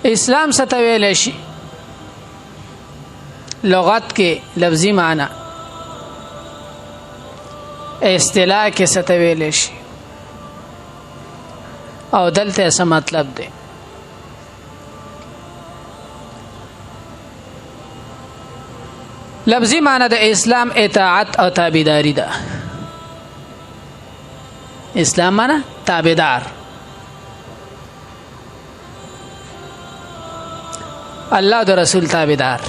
اسلام څه ته ویل شي؟ لغت کې لفظي معنی، اصطلاح کې څه ته ویل شي او دلته څه مطلب دی؟ لفظي معنی د اسلام اطاعت او تابعداري ده. اسلام معنی تابعدار، الله د رسول تابعدار.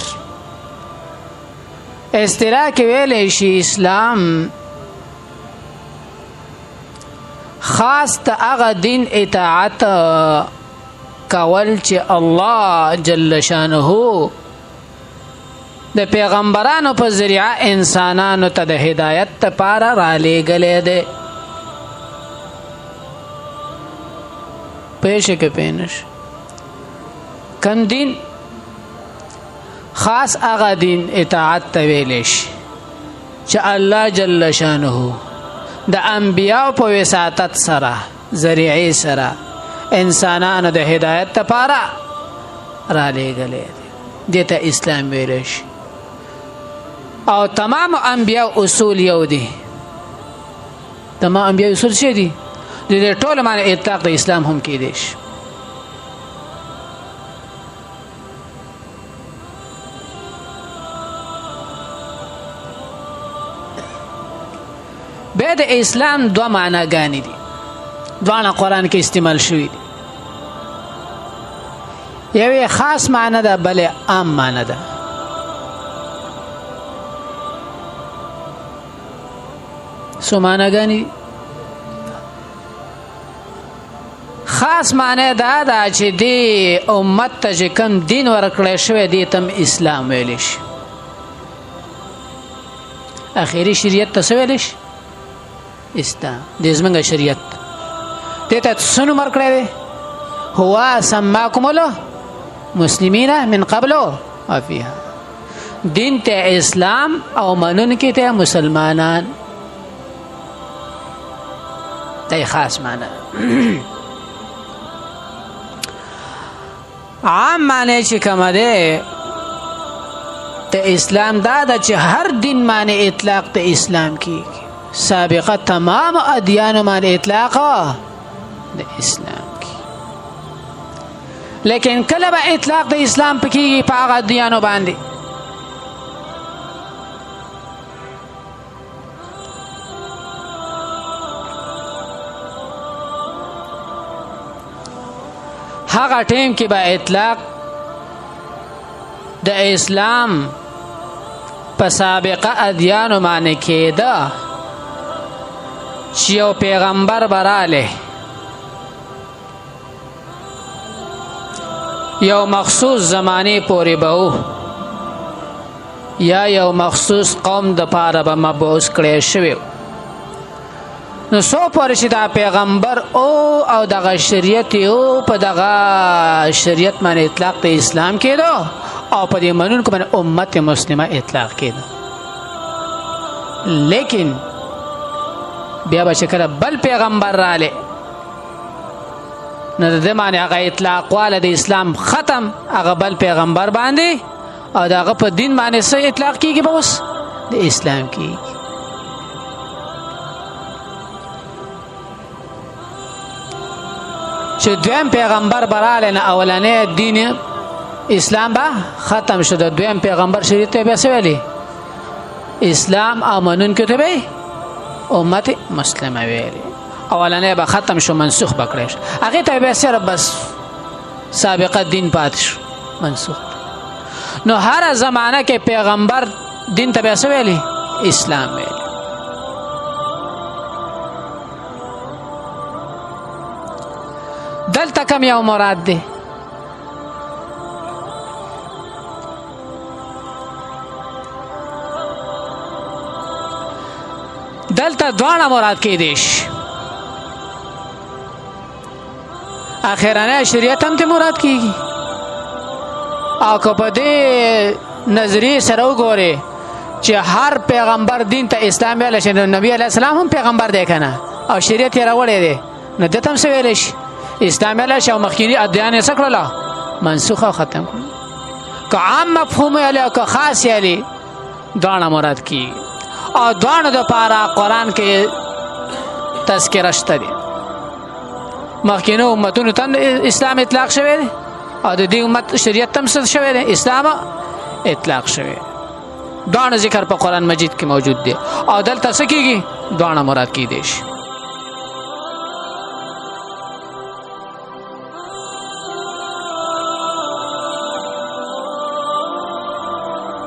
اصطلاح کې ویل شي اسلام خاص ته هغه دین اطاعت کول چې الله جل شانه د پیغمبرانو په ذریعہ انسانانو ته د هدایت لپاره را لېږلی دی. پېښه کې پېنش کم دین خاص هغه دین اطاعت ته ویلی شي چې الله جل شانه د انبیاء په وساطت سره ذریعې سره انسانانو د هدایت لپاره را لېږلی دی. دې ته اسلام ویلی شي. او تمام انبیاء اصول یو دي. تمام انبیاء اصول څه دي؟ د دې ټول معنی اطلاق د اسلام هم کېدی شي. بیا د اسلام دوه معناګانې دي، دواړه قرآن کې استعمال شوي دي. یوې خاص معنی ده، بلې عام معنی ده. څو معناګانې؟ خاص معنی دا ده چې دې امت ته چې کوم دین ورکړی شوی دې ته اسلام ویلی شي. اخري شریعت ته څه ویلی شي؟ اسلام. دې زموږ شریعت دې ته څه نوم ورکړی دی؟ هو سماکم المسلمین من قبل وفیها. دین ته اسلام او منونکي ته مسلمانان. دا خاص معنی. عام معنی چې کومه ده د اسلام دا ده چې هر دین معنی اطلاق د اسلام کیږي. سابقه تمام ادیان معنی اطلاق د اسلام کی، لیکن کله به اطلاق د اسلام پکېږي په هغه ادیانو باندې هغه ټیم کې به اطلاق د اسلام په سابقه ادیانو باندې کېده چې یو پیغمبر براله یو مخصوص زمانه پورې به یا یو مخصوص قوم د پاره به مبعوث کړی شوی. نو سو پورې چې دا پیغمبر او دغه شریعت او په دغه شریعت باندې اطلاق د اسلام کېدو او په دې منونکو باندې امت مسلمه اطلاق کېدو. لیکن بیا به چې کله بل پیغمبر راله نو د دې معنی هغه اطلاق واله د اسلام ختم هغه بل پیغمبر باندې او دغه په دین باندې څه اطلاق کېږي به اوس د اسلام کېږي. چې دویم پیغمبر براله نه اولنې دین اسلام به ختم شو. د دویم پیغمبر شریعت ته به څه ویلي؟ اسلام او منونکو ته به امت مسلمه ویلي. اولنې به ختم شو، منسوخ به کړی شو. هغې ته به صرف بس سابقه دین پاتې شو، منسوخ. نو هر زمانه کې پیغمبر دین ته به څه ویلي؟ اسلام ویلي. دلته کوم یو مراد دی؟ دلته دواړه مراد کېدی شي. اخرانه شریعت هم ته مراد کېږي او که په دې نظریې سره وګورې چې هر پیغمبر دین ته اسلام ویلی شي، نو نبی علیه السلام هم پیغمبر دی که نه او شریعت یې راوړی دی، نو ده ته هم څه ویلی شي؟ اسلام ویلی شي او مخکیني ادیان یې څه کړله؟ منسوخه ختم که عام مفهوم علی او که خاص علی دواړه مراد کی او دواړو د پاره قران کې تذکرہ شته دي مخکینو امتونو ته اسلام اطلاق شوی دی او د دې امت شریعت تم څه شوی دی اسلام اطلاق شوی دواړه ذکر په قران مجید کې موجود دي او دلته څه کیږي دواړه مراد کی دي